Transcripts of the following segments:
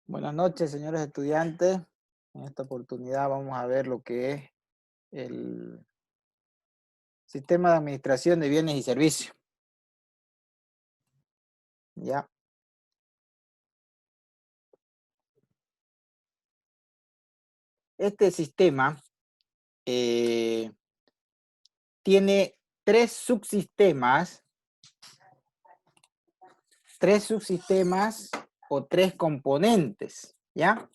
Buenas noches, señores estudiantes. En esta oportunidad vamos a ver lo que es el sistema de administración de bienes y servicios. Ya. Este sistema tiene tres subsistemas o tres componentes, ¿ya?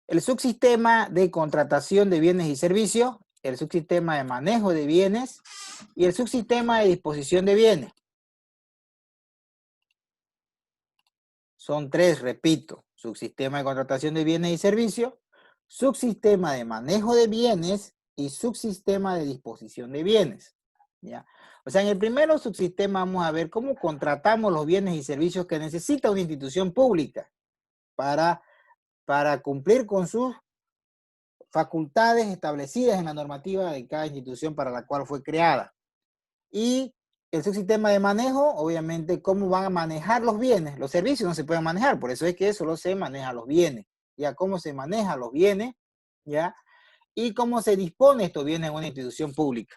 El subsistema de contratación de bienes y servicios, el subsistema de manejo de bienes y el subsistema de disposición de bienes. Son tres, repito: subsistema de contratación de bienes y servicios, subsistema de manejo de bienes y subsistema de disposición de bienes. ¿Ya? O sea, en el primero subsistema vamos a ver cómo contratamos los bienes y servicios que necesita una institución pública para cumplir con sus facultades establecidas en la normativa de cada institución para la cual fue creada. Y el subsistema de manejo, obviamente, cómo van a manejar los bienes. Los servicios no se pueden manejar, por eso es que solo se maneja los bienes. Ya, cómo se manejan los bienes, ya, y cómo se dispone estos bienes en una institución pública.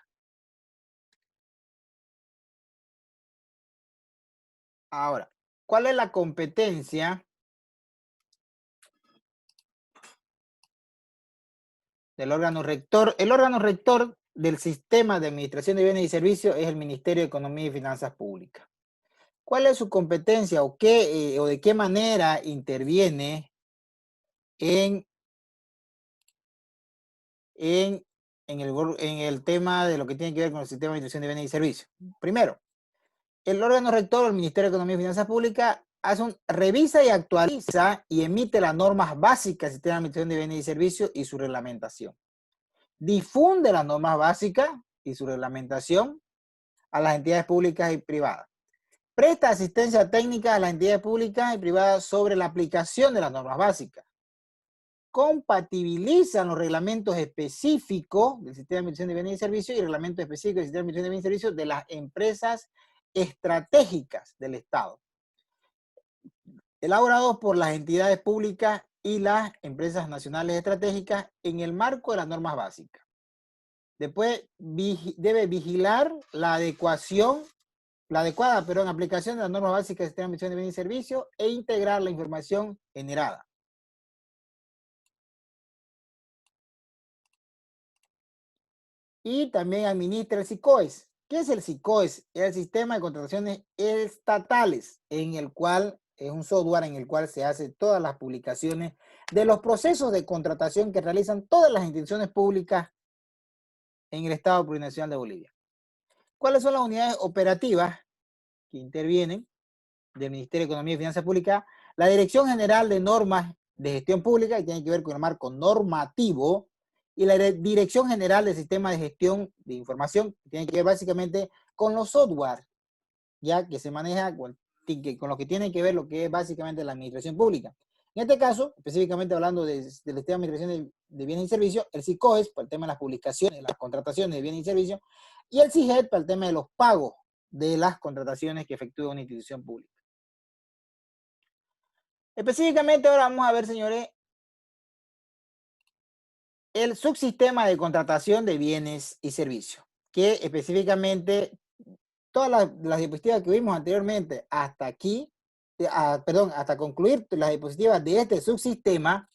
Ahora, ¿cuál es la competencia del órgano rector? El órgano rector del sistema de administración de bienes y servicios es el Ministerio de Economía y Finanzas Públicas. ¿Cuál es su competencia o qué o de qué manera interviene en el tema de lo que tiene que ver con el sistema de administración de bienes y servicios? Primero, el órgano rector del Ministerio de Economía y Finanzas Públicas revisa y actualiza y emite las normas básicas del sistema de administración de bienes y servicios y su reglamentación. Difunde las normas básicas y su reglamentación a las entidades públicas y privadas. Presta asistencia técnica a las entidades públicas y privadas sobre la aplicación de las normas básicas. Compatibilizan los reglamentos específicos del sistema de administración de bienes y servicios y reglamentos específicos del sistema de administración de bienes y servicios de las empresas estratégicas del Estado, elaborados por las entidades públicas y las empresas nacionales estratégicas en el marco de las normas básicas. Después debe vigilar la adecuación, aplicación de las normas básicas del sistema de administración de bienes y servicios e integrar la información generada. Y también administra el SICOES. ¿Qué es el SICOES? Es el sistema de contrataciones estatales, en el cual es un software en el cual se hacen todas las publicaciones de los procesos de contratación que realizan todas las instituciones públicas en el Estado Plurinacional de Bolivia. ¿Cuáles son las unidades operativas que intervienen del Ministerio de Economía y Finanzas Públicas? La Dirección General de Normas de Gestión Pública, que tiene que ver con el marco normativo, y la Dirección General del Sistema de Gestión de Información, que tiene que ver básicamente con los software, ya que se maneja con lo que tiene que ver lo que es básicamente la administración pública. En este caso, específicamente hablando del sistema de administración de bienes y servicios, el SICOES para el tema de las publicaciones, las contrataciones de bienes y servicios, y el SIGED para el tema de los pagos de las contrataciones que efectúa una institución pública. Específicamente ahora vamos a ver, señores, el subsistema de contratación de bienes y servicios, que específicamente todas las diapositivas que vimos anteriormente hasta aquí, hasta concluir las diapositivas de este subsistema,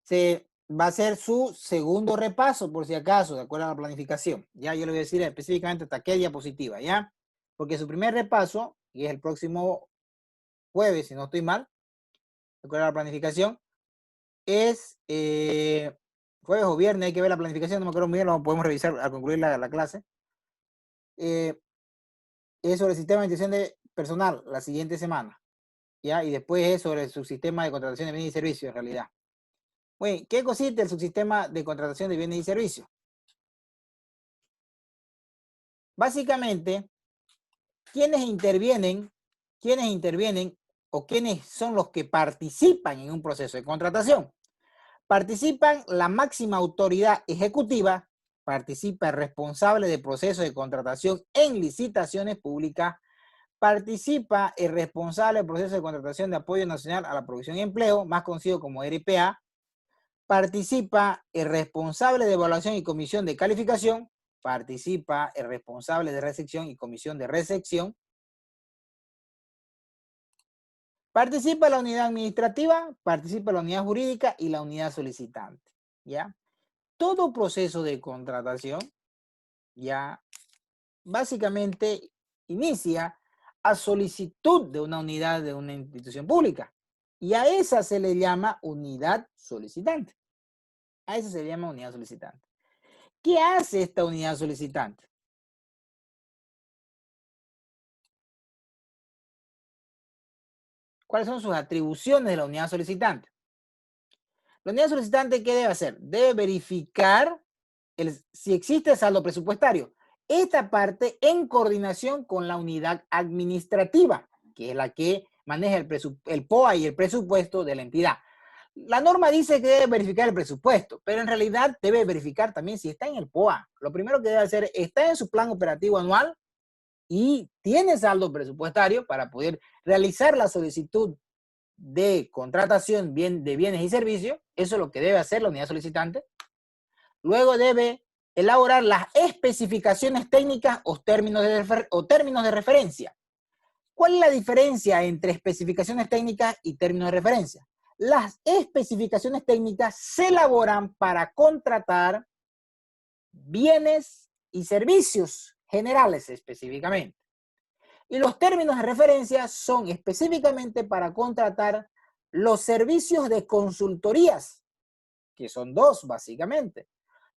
se va a hacer su segundo repaso, por si acaso, de acuerdo a la planificación. Ya yo le voy a decir específicamente hasta qué diapositiva, ¿ya? Porque su primer repaso, y es el próximo jueves, si no estoy mal, de acuerdo a la planificación, es jueves o viernes, hay que ver la planificación, no me acuerdo muy bien, lo podemos revisar al concluir la clase. Es sobre el sistema de administración de personal la siguiente semana, ¿ya? Y después es sobre el subsistema de contratación de bienes y servicios, en realidad. Bueno, ¿qué consiste el subsistema de contratación de bienes y servicios? Básicamente, ¿quiénes intervienen o quiénes son los que participan en un proceso de contratación? Participan la máxima autoridad ejecutiva, participa el responsable de proceso de contratación en licitaciones públicas, Participa el responsable del proceso de contratación de apoyo nacional a la producción y empleo, más conocido como RPA. Participa el responsable de evaluación y comisión de calificación. Participa el responsable de recepción y comisión de recepción. Participa la unidad administrativa, participa la unidad jurídica y la unidad solicitante. ¿Ya? Todo proceso de contratación ya básicamente inicia a solicitud de una unidad de una institución pública. Y a esa se le llama unidad solicitante. A esa se le llama unidad solicitante. ¿Qué hace esta unidad solicitante? ¿Cuáles son sus atribuciones de la unidad solicitante? La unidad solicitante, ¿qué debe hacer? Debe verificar si existe saldo presupuestario. Esta parte en coordinación con la unidad administrativa, que es la que maneja el POA y el presupuesto de la entidad. La norma dice que debe verificar el presupuesto, pero en realidad debe verificar también si está en el POA. Lo primero que debe hacer es, está en su plan operativo anual y tiene saldo presupuestario para poder realizar la solicitud de contratación de bienes y servicios. Eso es lo que debe hacer la unidad solicitante. Luego debe elaborar las especificaciones técnicas o términos de referencia. ¿Cuál es la diferencia entre especificaciones técnicas y términos de referencia? Las especificaciones técnicas se elaboran para contratar bienes y servicios generales específicamente. Y los términos de referencia son específicamente para contratar los servicios de consultorías, que son dos básicamente.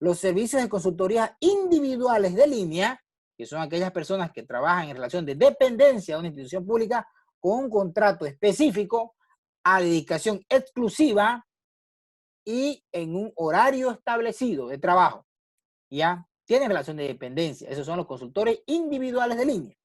Los servicios de consultoría individuales de línea, que son aquellas personas que trabajan en relación de dependencia de una institución pública con un contrato específico a dedicación exclusiva y en un horario establecido de trabajo. ¿Ya? Tienen relación de dependencia. Esos son los consultores individuales de línea.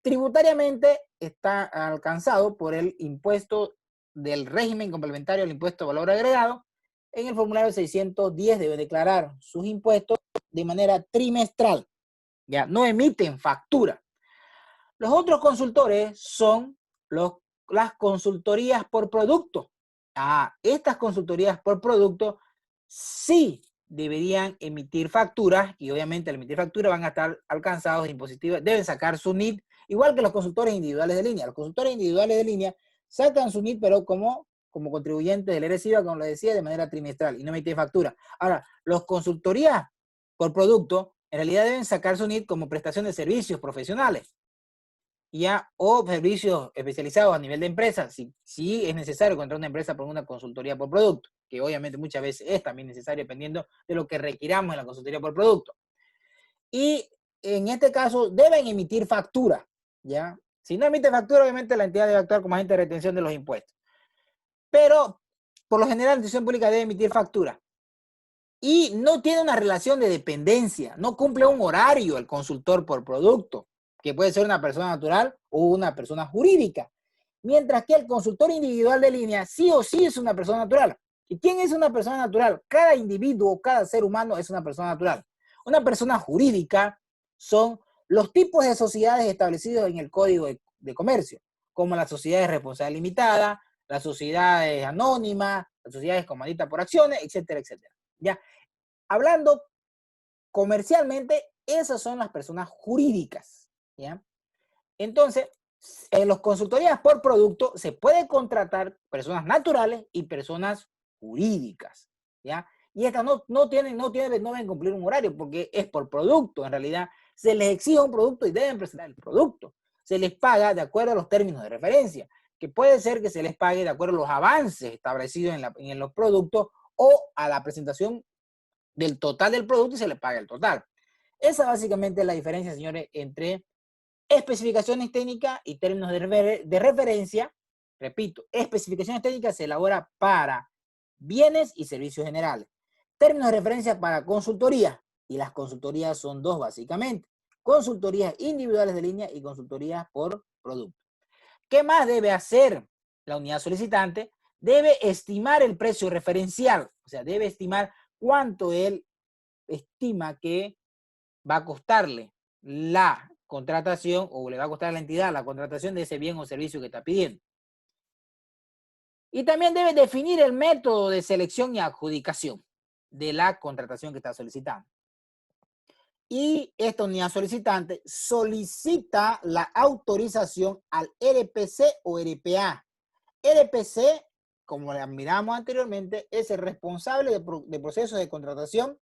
Tributariamente está alcanzado por el impuesto del régimen complementario al impuesto de valor agregado. En el formulario 610 debe declarar sus impuestos de manera trimestral. Ya no emiten factura. Los otros consultores son las consultorías por producto. Estas consultorías por producto sí deberían emitir facturas y obviamente al emitir facturas van a estar alcanzados de impositivos, deben sacar su NIT, igual que los consultores individuales de línea. Los consultores individuales de línea sacan su NIT, pero como contribuyentes del ERESIVA, como lo decía, de manera trimestral y no emiten factura. Ahora, los consultorías por producto en realidad deben sacar su NIT como prestación de servicios profesionales. Ya, o servicios especializados a nivel de empresa, si es necesario contratar una empresa por una consultoría por producto, que obviamente muchas veces es también necesario dependiendo de lo que requiramos en la consultoría por producto. Y en este caso deben emitir factura, ¿ya? Si no emite factura, obviamente la entidad debe actuar como agente de retención de los impuestos. Pero, por lo general, la institución pública debe emitir factura. Y no tiene una relación de dependencia, no cumple un horario el consultor por producto, que puede ser una persona natural o una persona jurídica. Mientras que el consultor individual de línea sí o sí es una persona natural. ¿Y quién es una persona natural? Cada individuo, cada ser humano es una persona natural. Una persona jurídica son los tipos de sociedades establecidos en el Código de Comercio, como las sociedades responsabilidad limitada, las sociedades anónimas, las sociedades comanditas por acciones, etcétera, etcétera. ¿Ya? Hablando comercialmente, esas son las personas jurídicas. ¿Ya? Entonces, en las consultorías por producto se puede contratar personas naturales y personas jurídicas. ¿Ya? Y estas no deben cumplir un horario porque es por producto. En realidad, se les exige un producto y deben presentar el producto. Se les paga de acuerdo a los términos de referencia, que puede ser que se les pague de acuerdo a los avances establecidos en los productos o a la presentación del total del producto y se les paga el total. Esa básicamente es la diferencia, señores, entre especificaciones técnicas y términos de referencia. Repito, especificaciones técnicas se elabora para bienes y servicios generales. Términos de referencia para consultoría. Y las consultorías son dos básicamente. Consultorías individuales de línea y consultorías por producto. ¿Qué más debe hacer la unidad solicitante? Debe estimar el precio referencial. O sea, debe estimar cuánto él estima que va a costarle la contratación o le va a costar a la entidad la contratación de ese bien o servicio que está pidiendo. Y también debe definir el método de selección y adjudicación de la contratación que está solicitando. Y esta unidad solicitante solicita la autorización al RPC o RPA. RPC, como la miramos anteriormente, es el responsable de procesos de contratación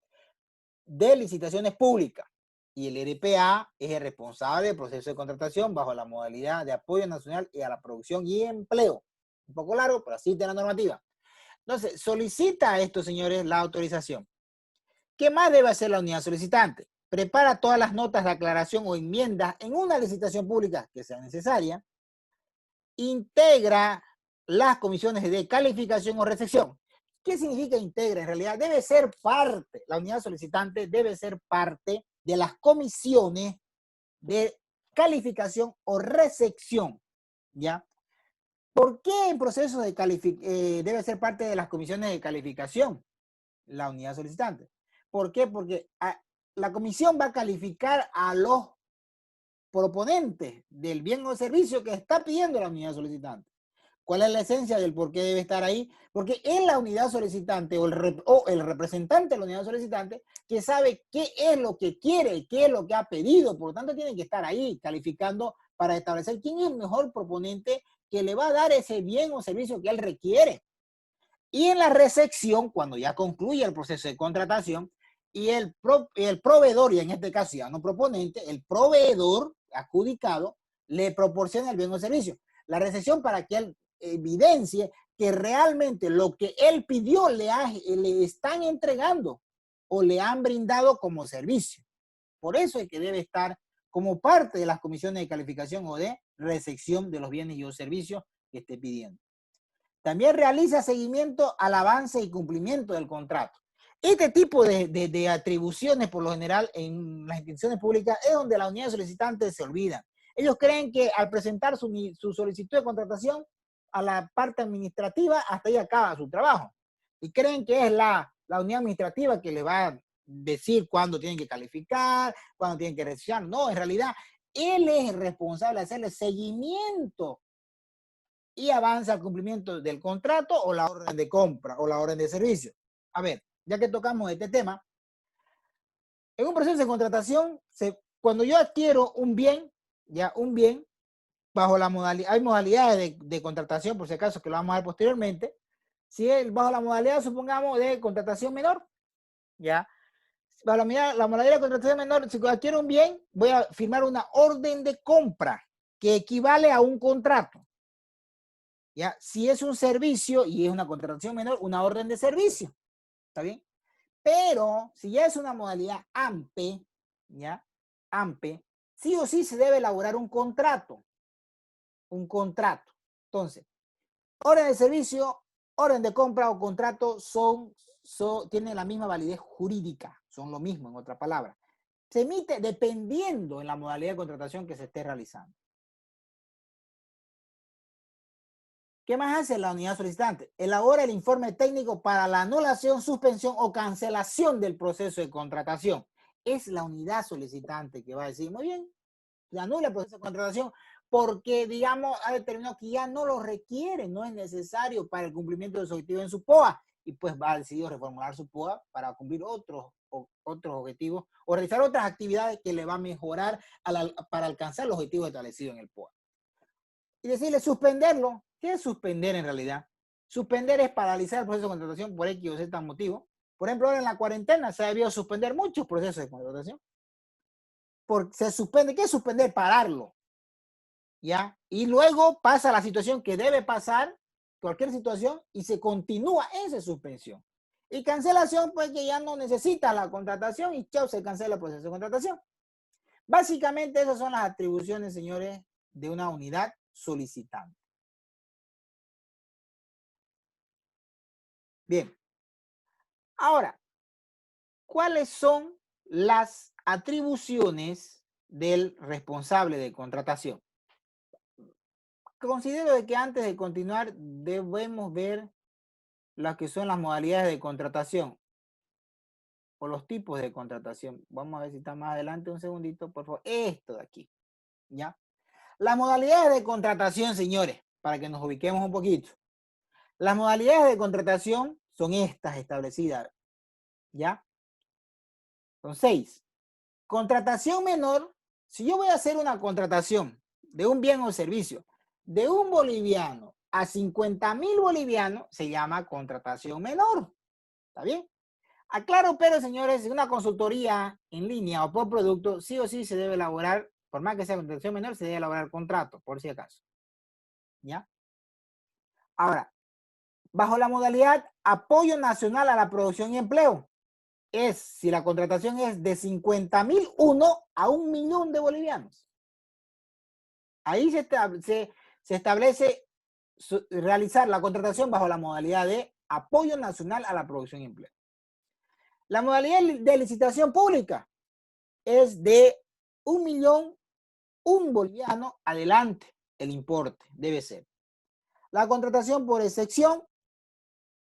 de licitaciones públicas. Y el RPA es el responsable del proceso de contratación bajo la modalidad de apoyo nacional y a la producción y empleo. Un poco largo, pero así está la normativa. Entonces, solicita a estos señores la autorización. ¿Qué más debe hacer la unidad solicitante? Prepara todas las notas de aclaración o enmiendas en una licitación pública que sea necesaria. Integra las comisiones de calificación o recepción. ¿Qué significa integra? En realidad debe ser parte, la unidad solicitante debe ser parte de las comisiones de calificación o recepción, ¿ya? ¿Por qué en proceso de debe ser parte de las comisiones de calificación la unidad solicitante? ¿Por qué? Porque la comisión va a calificar a los proponentes del bien o servicio que está pidiendo la unidad solicitante. ¿Cuál es la esencia del por qué debe estar ahí? Porque es la unidad solicitante o el representante de la unidad solicitante que sabe qué es lo que quiere, qué es lo que ha pedido. Por lo tanto, tiene que estar ahí calificando para establecer quién es el mejor proponente que le va a dar ese bien o servicio que él requiere. Y en la recepción, cuando ya concluye el proceso de contratación, y el proveedor, y en este caso ya no proponente, el proveedor adjudicado le proporciona el bien o servicio. La recepción para que él evidencie que realmente lo que él pidió le están entregando o le han brindado como servicio. Por eso es que debe estar como parte de las comisiones de calificación o de recepción de los bienes y o servicios que esté pidiendo. También realiza seguimiento al avance y cumplimiento del contrato. Este tipo de atribuciones, por lo general, en las instituciones públicas, es donde la unidad solicitante se olvida. Ellos creen que al presentar su solicitud de contratación a la parte administrativa, hasta ahí acaba su trabajo. Y creen que es la unidad administrativa que le va a decir cuándo tienen que calificar, cuándo tienen que recepcionar. No, en realidad, él es el responsable de hacerle seguimiento y avanza al cumplimiento del contrato o la orden de compra o la orden de servicio. A ver, ya que tocamos este tema, en un proceso de contratación, cuando yo adquiero un bien, ya un bien, bajo la modalidad, hay modalidades de contratación, por si acaso, que lo vamos a ver posteriormente, si es bajo la modalidad, supongamos, de contratación menor, ya, bajo la modalidad de contratación menor, si adquiero un bien, voy a firmar una orden de compra que equivale a un contrato. ¿Ya? Si es un servicio y es una contratación menor, una orden de servicio. ¿Está bien? Pero si ya es una modalidad AMPE, ¿ya? AMPE, sí o sí se debe elaborar un contrato. Un contrato. Entonces, orden de servicio, orden de compra o contrato tienen la misma validez jurídica. Son lo mismo, en otra palabra. Se emite dependiendo en la modalidad de contratación que se esté realizando. ¿Qué más hace la unidad solicitante? Elabora el informe técnico para la anulación, suspensión o cancelación del proceso de contratación. Es la unidad solicitante que va a decir, muy bien, se anula el proceso de contratación porque, digamos, ha determinado que ya no lo requiere, no es necesario para el cumplimiento de su objetivo en su POA y pues va a decidir reformular su POA para cumplir otros objetivos o realizar otras actividades que le va a mejorar para alcanzar los objetivos establecidos en el POA. Y decirle suspenderlo. ¿Qué es suspender en realidad? Suspender es paralizar el proceso de contratación por X o Z motivo. Por ejemplo, ahora en la cuarentena se ha debido suspender muchos procesos de contratación. Porque se suspende. ¿Qué es suspender? Pararlo. ¿Ya? Y luego pasa la situación que debe pasar, cualquier situación, y se continúa esa suspensión. Y cancelación, pues que ya no necesita la contratación y chao, se cancela el proceso de contratación. Básicamente esas son las atribuciones, señores, de una unidad solicitante. Bien. Ahora, ¿cuáles son las atribuciones del responsable de contratación? Considero de que antes de continuar debemos ver las que son las modalidades de contratación o los tipos de contratación. Vamos a ver si está más adelante un segundito, por favor. Esto de aquí. ¿ya? Las modalidades de contratación, señores, para que nos ubiquemos un poquito. Las modalidades de contratación son estas establecidas, ¿ya? Son 6. Contratación menor, si yo voy a hacer una contratación de un bien o servicio de un boliviano a 50.000 bolivianos, se llama contratación menor. ¿Está bien? Aclaro, pero señores, una consultoría en línea o por producto, sí o sí se debe elaborar, por más que sea contratación menor, se debe elaborar contrato, por si acaso. ¿Ya? Ahora, bajo la modalidad apoyo nacional a la producción y empleo, es si la contratación es de 50.001 a 1.000.000 de bolivianos. Ahí se establece realizar la contratación bajo la modalidad de apoyo nacional a la producción y empleo. La modalidad de licitación pública es de 1.000.000, un boliviano, adelante el importe, debe ser. La contratación por excepción,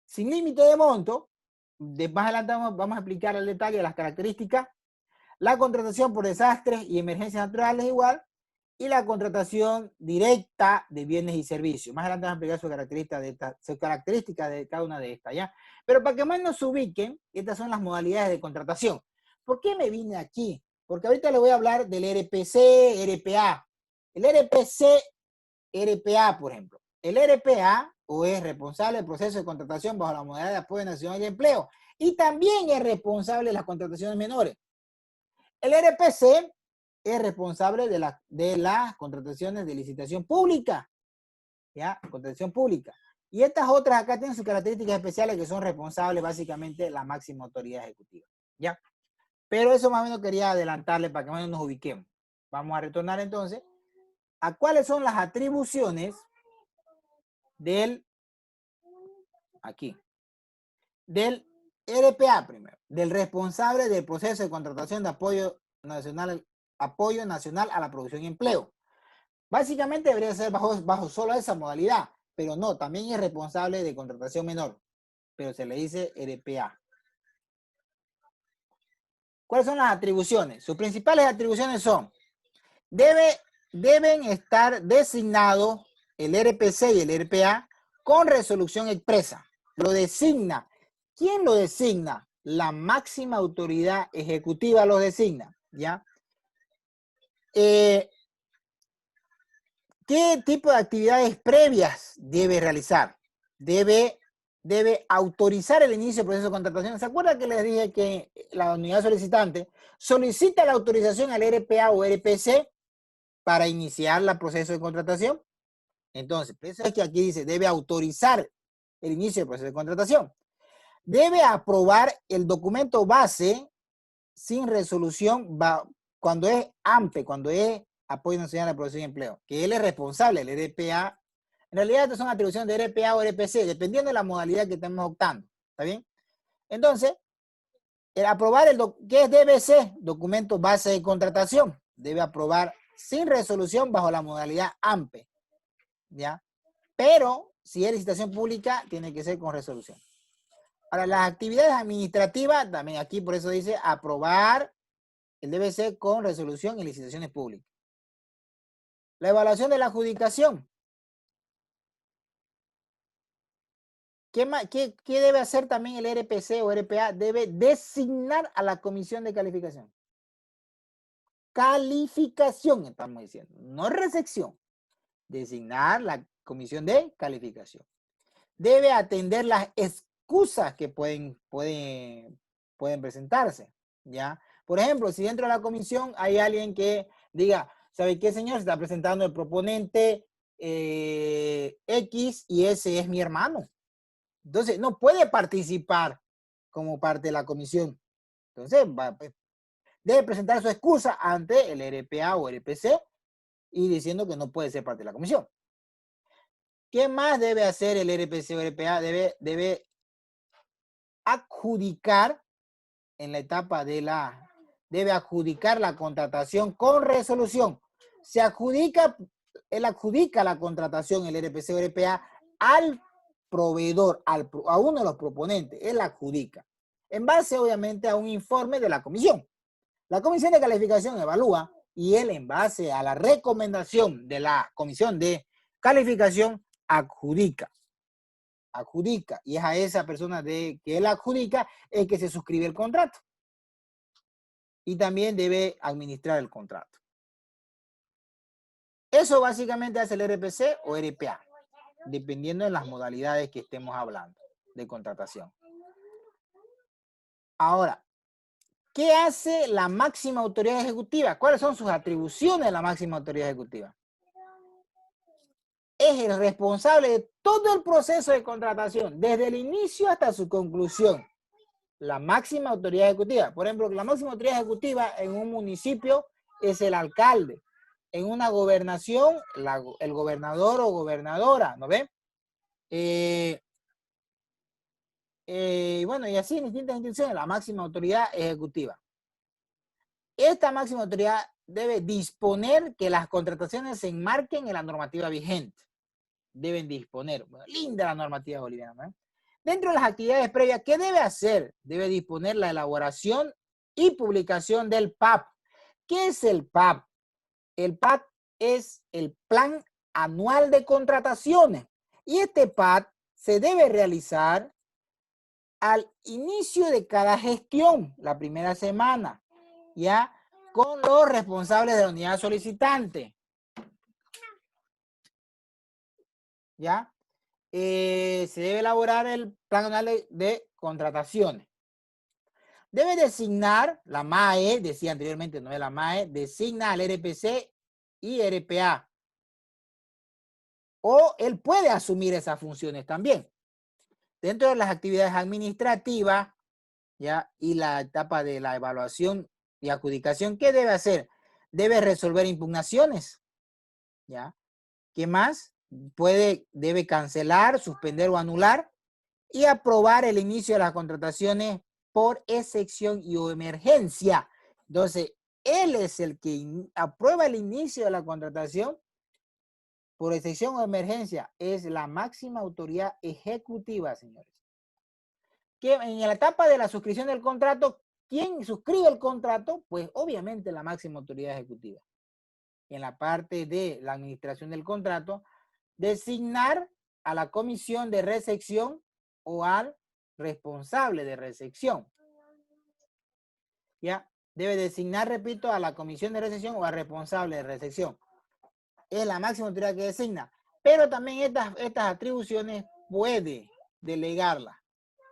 sin límite de monto, más adelante vamos a explicar el detalle de las características. La contratación por desastres y emergencias naturales igual, y la contratación directa de bienes y servicios. Más adelante vamos a explicar sus características de cada una de estas, ¿ya? Pero para que más nos ubiquen, estas son las modalidades de contratación. ¿Por qué me vine aquí? Porque ahorita le voy a hablar del RPC, RPA. El RPC, RPA, por ejemplo. El RPA o es responsable del proceso de contratación bajo la modalidad de apoyo nacional de empleo y también es responsable de las contrataciones menores. El RPC es responsable de las contrataciones de licitación pública, ¿ya? Contratación pública. Y estas otras acá tienen sus características especiales que son responsables básicamente de la máxima autoridad ejecutiva, ¿ya? Pero eso más o menos quería adelantarle para que más o menos nos ubiquemos. Vamos a retornar entonces a cuáles son las atribuciones del RPA primero, del responsable del proceso de contratación de apoyo nacional a la producción y empleo. Básicamente debería ser bajo solo esa modalidad, pero no, también es responsable de contratación menor, pero se le dice RPA. ¿Cuáles son las atribuciones? Sus principales atribuciones son, deben estar designados el RPC y el RPA con resolución expresa. Lo designa. ¿Quién lo designa? La máxima autoridad ejecutiva lo designa, ¿ya? ¿Qué tipo de actividades previas debe realizar? Debe autorizar el inicio del proceso de contratación. ¿Se acuerdan que les dije que la unidad solicitante solicita la autorización al RPA o RPC para iniciar el proceso de contratación? Entonces, por eso es que aquí dice, debe autorizar el inicio del proceso de contratación. Debe aprobar el documento base sin resolución cuando es AMPE, cuando es Apoyo Nacional a la Producción y Empleo, que él es responsable, el RPA. En realidad, estas son atribuciones de RPA o RPC, dependiendo de la modalidad que estemos optando. ¿Está bien? Entonces, el aprobar ¿qué es DBC? Documento base de contratación. Debe aprobar sin resolución bajo la modalidad AMPE. ¿Ya? Pero, si es licitación pública, tiene que ser con resolución. Ahora, las actividades administrativas, también aquí por eso dice aprobar el DBC con resolución en licitaciones públicas. La evaluación de la adjudicación. ¿Qué debe hacer también el RPC o RPA? Debe designar a la comisión de calificación. Calificación, estamos diciendo, no recepción. Designar la comisión de calificación. Debe atender las excusas que pueden presentarse, ¿ya? Por ejemplo, si dentro de la comisión hay alguien que diga, ¿sabe qué, señor? Se está presentando el proponente X y ese es mi hermano. Entonces, no puede participar como parte de la comisión. Entonces, debe presentar su excusa ante el RPA o RPC y diciendo que no puede ser parte de la comisión. ¿Qué más debe hacer el RPC o RPA? Debe adjudicar en la etapa debe adjudicar la contratación con resolución. Él adjudica la contratación, el RPC o RPA, al proveedor, a uno de los proponentes, él la adjudica. En base, obviamente, a un informe de la comisión. La comisión de calificación evalúa y él, en base a la recomendación de la comisión de calificación, adjudica. Y es a esa persona que él adjudica el que se suscribe el contrato. Y también debe administrar el contrato. Eso básicamente hace el RPC o RPA, dependiendo de las modalidades que estemos hablando de contratación. Ahora, ¿qué hace la máxima autoridad ejecutiva? ¿Cuáles son sus atribuciones de la máxima autoridad ejecutiva? Es el responsable de todo el proceso de contratación, desde el inicio hasta su conclusión. La máxima autoridad ejecutiva. Por ejemplo, la máxima autoridad ejecutiva en un municipio es el alcalde. En una gobernación, el gobernador o gobernadora, ¿no ven? Bueno, y así en distintas instituciones, la máxima autoridad ejecutiva. Esta máxima autoridad debe disponer que las contrataciones se enmarquen en la normativa vigente. Deben disponer. Bueno, linda la normativa boliviana, ¿no? Dentro de las actividades previas, ¿qué debe hacer? Debe disponer la elaboración y publicación del PAP. ¿Qué es el PAP? El PAP es el Plan Anual de Contrataciones. Y este PAP se debe realizar al inicio de cada gestión, la primera semana, ¿ya? Con los responsables de la unidad solicitante. ¿Ya? Se debe elaborar el plan anual de contrataciones. Debe designar, la MAE, decía anteriormente, no es la MAE, designa al RPC y RPA. O él puede asumir esas funciones también. Dentro de las actividades administrativas, ¿ya? Y la etapa de la evaluación y adjudicación, ¿qué debe hacer? Debe resolver impugnaciones, ¿ya? ¿Qué más? Debe cancelar, suspender o anular y aprobar el inicio de las contrataciones por excepción y o emergencia. Entonces, él es el que aprueba el inicio de la contratación por excepción o emergencia. Es la máxima autoridad ejecutiva, señores. Que en la etapa de la suscripción del contrato, ¿quién suscribe el contrato? Pues obviamente la máxima autoridad ejecutiva. En la parte de la administración del contrato, designar a la comisión de recepción o al responsable de recepción. ¿Ya? Debe designar, repito, a la comisión de recepción o al responsable de recepción. Es la máxima autoridad que designa. Pero también estas atribuciones puede delegarlas.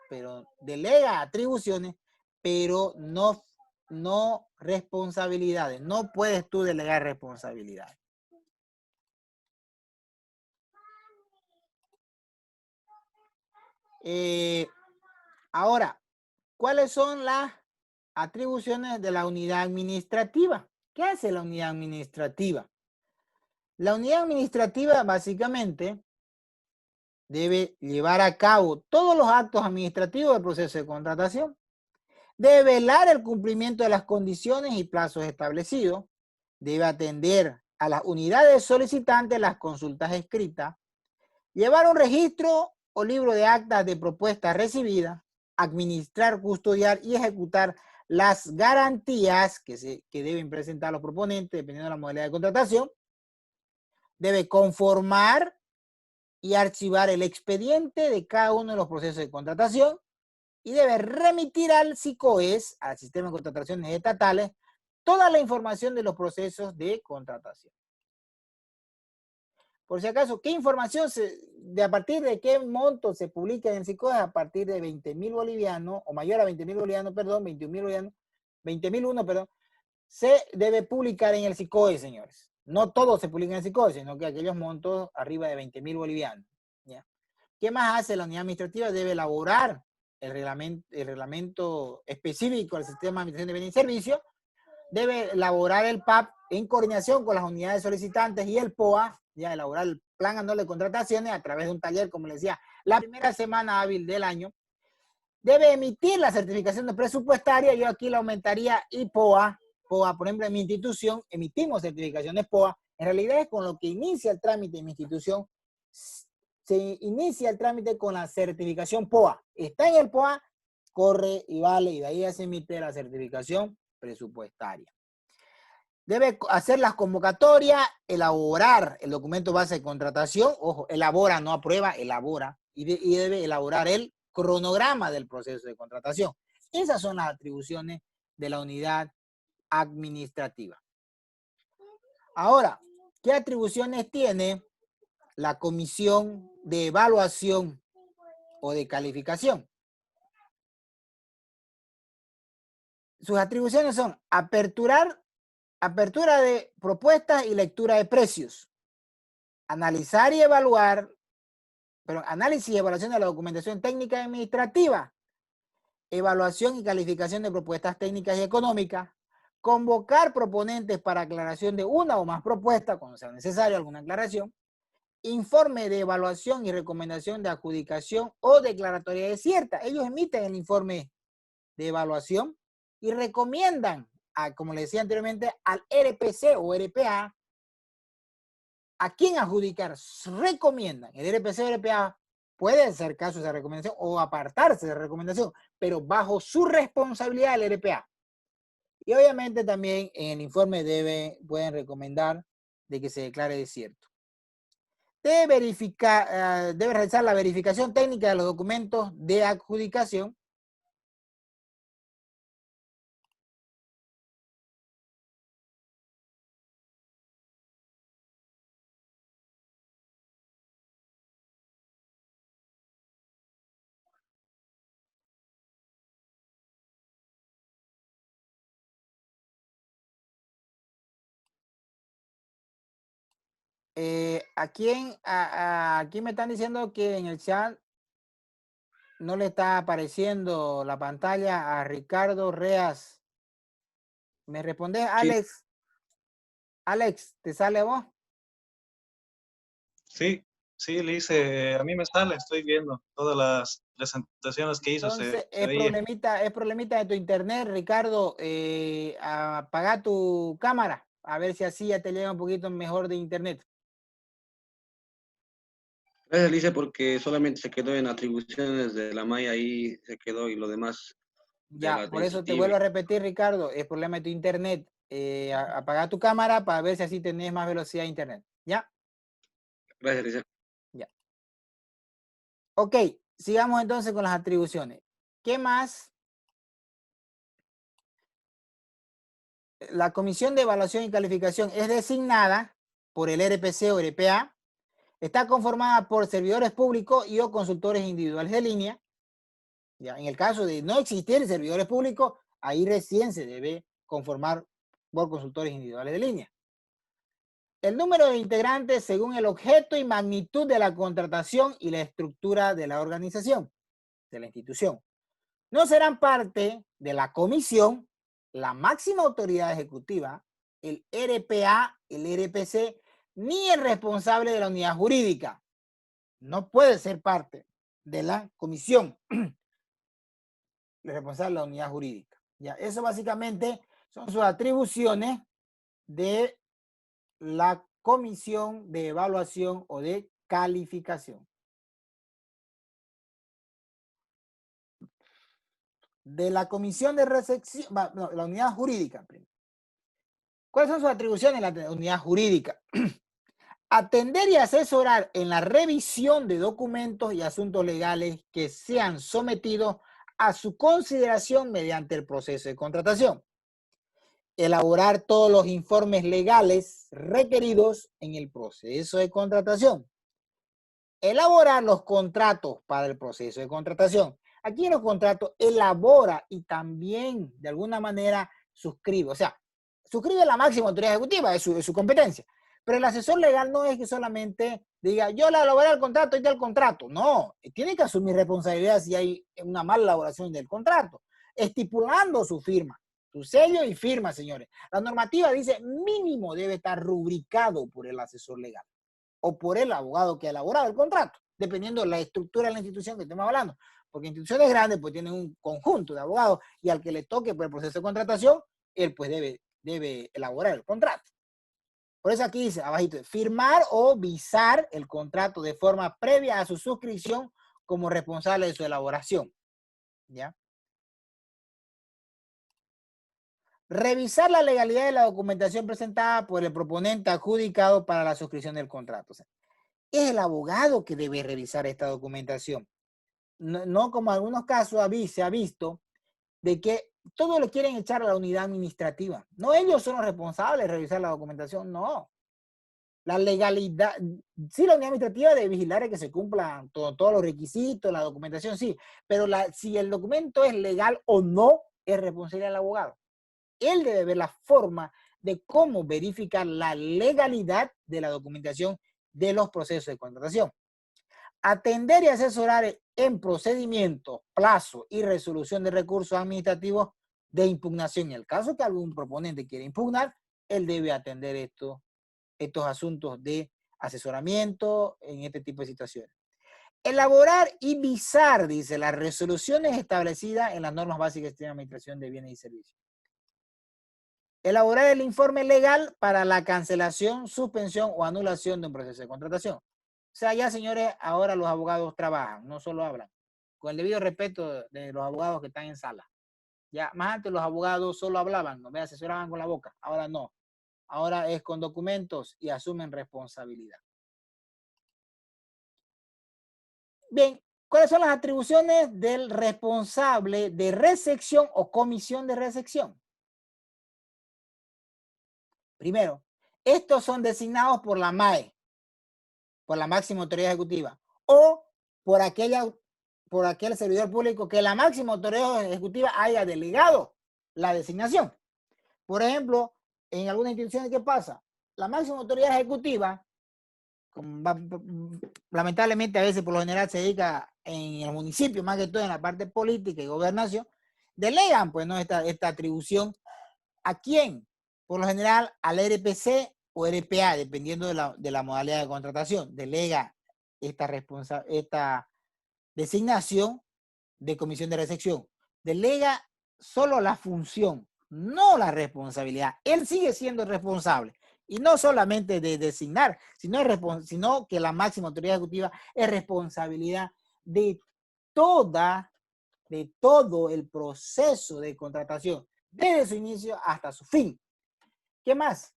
Pero delega atribuciones, pero no responsabilidades. No puedes tú delegar responsabilidades. Ahora, ¿cuáles son las atribuciones de la unidad administrativa? ¿Qué hace la unidad administrativa? La unidad administrativa básicamente debe llevar a cabo todos los actos administrativos del proceso de contratación, debe velar el cumplimiento de las condiciones y plazos establecidos, debe atender a las unidades solicitantes las consultas escritas, llevar un registro o libro de actas de propuestas recibidas, administrar, custodiar y ejecutar las garantías que deben presentar los proponentes dependiendo de la modalidad de contratación, debe conformar y archivar el expediente de cada uno de los procesos de contratación y debe remitir al SICOES, al Sistema de Contrataciones Estatales, toda la información de los procesos de contratación. Por si acaso, ¿qué información a partir de qué monto se publica en el SICOES? A partir de 20.000 bolivianos, o mayor a 20.000 bolivianos, perdón, 21.000 bolivianos, 20.001, perdón, se debe publicar en el SICOES, señores. No todo se publica en el SICOES, sino que aquellos montos arriba de 20.000 bolivianos. ¿Ya? ¿Qué más hace la unidad administrativa? Debe elaborar el reglamento específico del sistema de administración de bienes y servicios, debe elaborar el PAP en coordinación con las unidades solicitantes y el POA, ya elaborar el plan anual de contrataciones a través de un taller, como les decía, la primera semana hábil del año. Debe emitir la certificación de presupuestaria, yo aquí la aumentaría, y POA, por ejemplo, en mi institución emitimos certificaciones POA, en realidad es con lo que inicia el trámite en mi institución, se inicia el trámite con la certificación POA. Está en el POA, corre y vale, y de ahí ya se emite la certificación presupuestaria. Debe hacer las convocatorias, elaborar el documento base de contratación, ojo, elabora, no aprueba, elabora, y debe elaborar el cronograma del proceso de contratación. Esas son las atribuciones de la unidad administrativa. Ahora, ¿qué atribuciones tiene la comisión de evaluación o de calificación? Sus atribuciones son apertura de propuestas y lectura de precios, analizar y evaluar, análisis y evaluación de la documentación técnica y administrativa, evaluación y calificación de propuestas técnicas y económicas, convocar proponentes para aclaración de una o más propuestas, cuando sea necesario alguna aclaración, informe de evaluación y recomendación de adjudicación o declaratoria desierta. Ellos emiten el informe de evaluación y recomiendan, como les decía anteriormente, al RPC o RPA a quién adjudicar. Recomiendan. El RPC o RPA puede hacer caso de esa recomendación o apartarse de la recomendación, pero bajo su responsabilidad el RPA. Y obviamente también en el informe pueden recomendar de que se declare desierto. Debe realizar la verificación técnica de los documentos de adjudicación. Aquí me están diciendo que en el chat no le está apareciendo la pantalla a Ricardo Reas. ¿Me responde Sí, Alex? Alex, ¿te sale a vos? sí, le hice, a mí me sale, estoy viendo todas las presentaciones que hizo, Entonces, se veía. es problemita de tu internet, Ricardo. Apaga tu cámara, a ver si así ya te llega un poquito mejor de internet. Gracias, Alicia, porque solamente se quedó en atribuciones de la malla, ahí se quedó, y lo demás de la Ya, por eso te administrativa. vuelvo a repetir, Ricardo, es problema de tu internet. Apaga tu cámara para ver si así tenés más velocidad de internet. ¿Ya? Gracias, Alicia. Ya. Ok, sigamos entonces con las atribuciones. ¿Qué más? La Comisión de Evaluación y Calificación es designada por el RPC o RPA. Está conformada por servidores públicos y o consultores individuales de línea. Ya, en el caso de no existir servidores públicos, ahí recién se debe conformar por consultores individuales de línea. El número de integrantes según el objeto y magnitud de la contratación y la estructura de la organización, de la institución. No serán parte de la comisión la máxima autoridad ejecutiva, el RPA, el RPC, ni el responsable de la unidad jurídica. No puede ser parte de la comisión, el responsable de la unidad jurídica. Ya, eso básicamente son sus atribuciones de la comisión de evaluación o de calificación. De la comisión de recepción, no, la unidad jurídica. ¿Cuáles son sus atribuciones en la unidad jurídica? Atender y asesorar en la revisión de documentos y asuntos legales que sean sometidos a su consideración mediante el proceso de contratación. Elaborar todos los informes legales requeridos en el proceso de contratación. Elaborar los contratos para el proceso de contratación. Aquí en los contratos elabora y también de alguna manera suscribe. O sea, suscribe la máxima autoridad ejecutiva, es su competencia. Pero el asesor legal no es que solamente diga, yo la elaboré el contrato y del contrato. No, tiene que asumir responsabilidad si hay una mala elaboración del contrato, estipulando su firma, su sello y firma, señores. La normativa dice mínimo debe estar rubricado por el asesor legal o por el abogado que ha elaborado el contrato, dependiendo de la estructura de la institución que estemos hablando. Porque instituciones grandes pues tienen un conjunto de abogados y al que le toque por el proceso de contratación, él pues debe elaborar el contrato. Por eso aquí dice abajito, firmar o visar el contrato de forma previa a su suscripción como responsable de su elaboración. ¿Ya? revisar la legalidad de la documentación presentada por el proponente adjudicado para la suscripción del contrato. O sea, es el abogado que debe revisar esta documentación. No como en algunos casos se ha visto de que todo lo quieren echar a la unidad administrativa. No, ellos son los responsables de revisar la documentación, no. La legalidad, sí, la unidad administrativa debe vigilar que se cumplan todos los requisitos, la documentación, sí, pero si el documento es legal o no, es responsabilidad del abogado. Él debe ver la forma de cómo verificar la legalidad de la documentación de los procesos de contratación. Atender y asesorar en procedimientos, plazo y resolución de recursos administrativos de impugnación. En el caso que algún proponente quiera impugnar, él debe atender estos asuntos de asesoramiento en este tipo de situaciones. Elaborar y visar, dice, las resoluciones establecidas en las normas básicas de administración de bienes y servicios. Elaborar el informe legal para la cancelación, suspensión o anulación de un proceso de contratación. O sea, ya, señores, ahora los abogados trabajan, no solo hablan. Con el debido respeto de los abogados que están en sala. Ya, más antes los abogados solo hablaban, no me asesoraban con la boca. Ahora no. Ahora es con documentos y asumen responsabilidad. Bien, ¿cuáles son las atribuciones del responsable de recepción o comisión de recepción? Primero, estos son designados por la MAE, por la máxima autoridad ejecutiva, o por aquel servidor público que la máxima autoridad ejecutiva haya delegado la designación. Por ejemplo, en algunas instituciones, ¿qué pasa? La máxima autoridad ejecutiva, lamentablemente a veces por lo general se dedica en el municipio, más que todo en la parte política y gobernación, delegan pues no esta atribución. ¿A quién? Por lo general al RPC o RPA, dependiendo de la modalidad de contratación. Delega esta designación de comisión de recepción. Delega solo la función, no la responsabilidad. Él sigue siendo responsable. Y no solamente de designar, sino que la máxima autoridad ejecutiva es responsabilidad de todo el proceso de contratación, desde su inicio hasta su fin. ¿Qué más?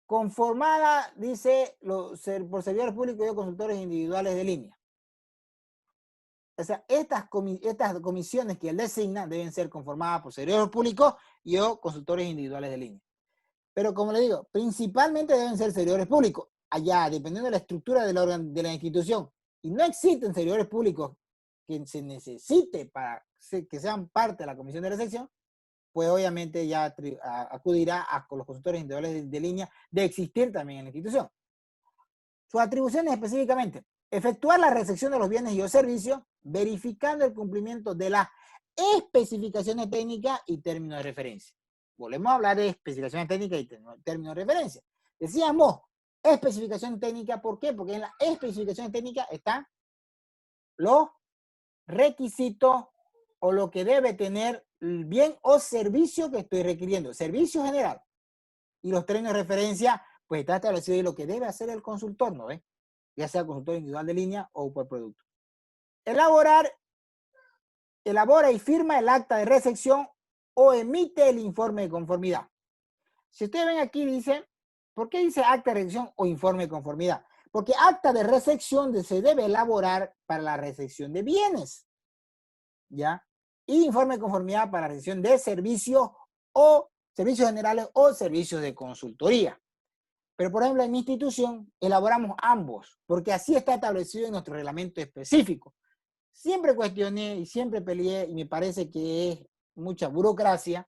Conformada, dice, por servidores públicos y consultores individuales de línea. O sea, estas comisiones que él designa deben ser conformadas por servidores públicos y o consultores individuales de línea. Pero como le digo, principalmente deben ser servidores públicos. Allá, dependiendo de la estructura de la institución. Y no existen servidores públicos que se necesite para que sean parte de la comisión de recepción, pues obviamente ya acudirá a los consultores individuales de línea de existir también en la institución. Sus atribuciones específicamente: efectuar la recepción de los bienes y o servicios, verificando el cumplimiento de las especificaciones técnicas y términos de referencia. Volvemos a hablar de especificaciones técnicas y términos de referencia. Decíamos, especificación técnica, ¿por qué? Porque en la especificación técnica están los requisitos o lo que debe tener el bien o servicio que estoy requiriendo, servicio general. Y los términos de referencia, pues está establecido lo que debe hacer el consultor, ¿no? Ya sea consultor individual de línea o por producto. Elabora y firma el acta de recepción o emite el informe de conformidad. Si ustedes ven aquí dice, ¿por qué dice acta de recepción o informe de conformidad? Porque acta de recepción se debe elaborar para la recepción de bienes, ¿ya? Y informe de conformidad para la recepción de servicios o servicios generales o servicios de consultoría. Pero, por ejemplo, en mi institución elaboramos ambos, porque así está establecido en nuestro reglamento específico. Siempre cuestioné y siempre peleé y me parece que es mucha burocracia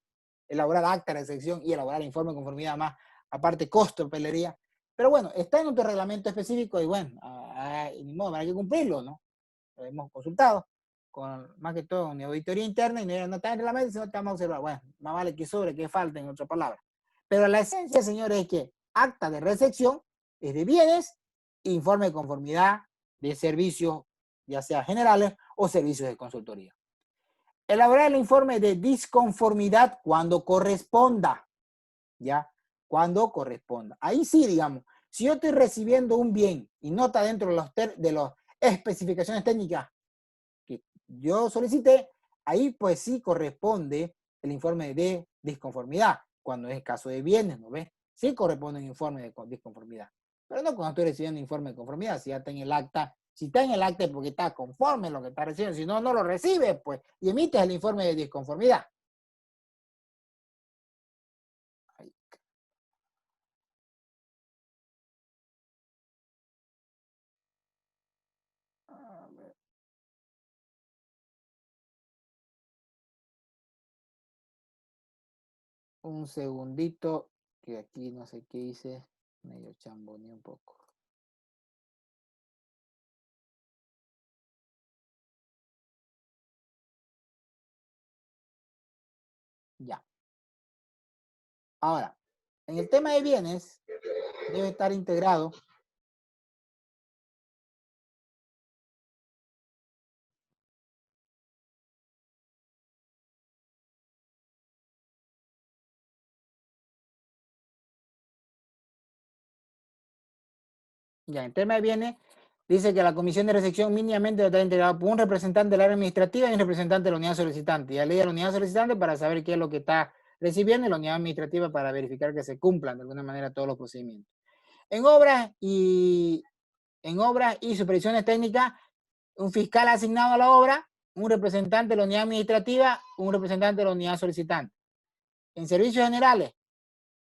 elaborar acta de recepción y elaborar informe de conformidad más, aparte costo, pelería. Pero bueno, está en nuestro reglamento específico y bueno, ni modo, hay que cumplirlo, ¿no? Lo hemos consultado, más que todo en auditoría interna y no está en el reglamento, sino estamos observando. Bueno, más vale que sobre, que falte, en otras palabras. Pero la esencia, señores, es que acta de recepción es de bienes, informe de conformidad de servicios, ya sea generales o servicios de consultoría. Elaborar el informe de disconformidad cuando corresponda, ¿ya? Cuando corresponda. Ahí sí, digamos, si yo estoy recibiendo un bien y no está dentro de las especificaciones técnicas que yo solicité, ahí pues sí corresponde el informe de disconformidad. Cuando es caso de bienes, ¿no ves? Sí corresponde un informe de disconformidad. Pero no cuando estoy recibiendo informe de conformidad, si ya está en el acta. Si está en el acta es porque está conforme lo que está recibiendo. Si no, no lo recibe, pues, y emites el informe de disconformidad. Ahí. A ver. Un segundito, que aquí no sé qué hice, medio chamboneé un poco. Ya. Ahora, en el tema de bienes, debe estar integrado ya, en tema de bienes, dice que la comisión de recepción mínimamente debe estar integrada por un representante del área administrativa y un representante de la unidad solicitante. Ya leí a la unidad solicitante para saber qué es lo que está recibiendo y la unidad administrativa para verificar que se cumplan de alguna manera todos los procedimientos. En obras y supervisiones técnicas, un fiscal asignado a la obra, un representante de la unidad administrativa, un representante de la unidad solicitante. En servicios generales,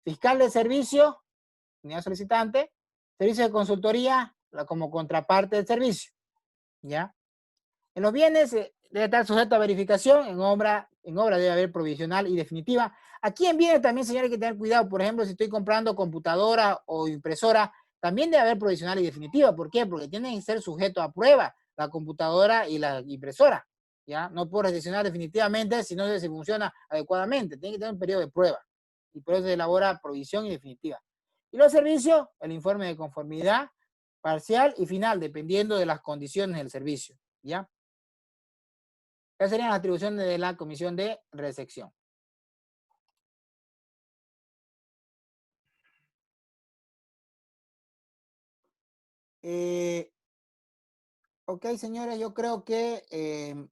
fiscal de servicio, unidad solicitante, servicio de consultoría como contraparte del servicio, ¿ya? En los bienes debe estar sujeto a verificación, en obra debe haber provisional y definitiva. Aquí en bienes también, señores, hay que tener cuidado. Por ejemplo, si estoy comprando computadora o impresora, también debe haber provisional y definitiva. ¿Por qué? Porque tienen que ser sujetos a prueba la computadora y la impresora, ¿ya? No puedo recepcionar definitivamente si no se funciona adecuadamente. Tiene que tener un periodo de prueba. Y por eso se elabora provisión y definitiva. Y los servicios, el informe de conformidad parcial y final, dependiendo de las condiciones del servicio, ¿ya? Esas serían las atribuciones de la comisión de recepción. Ok, señores, yo creo que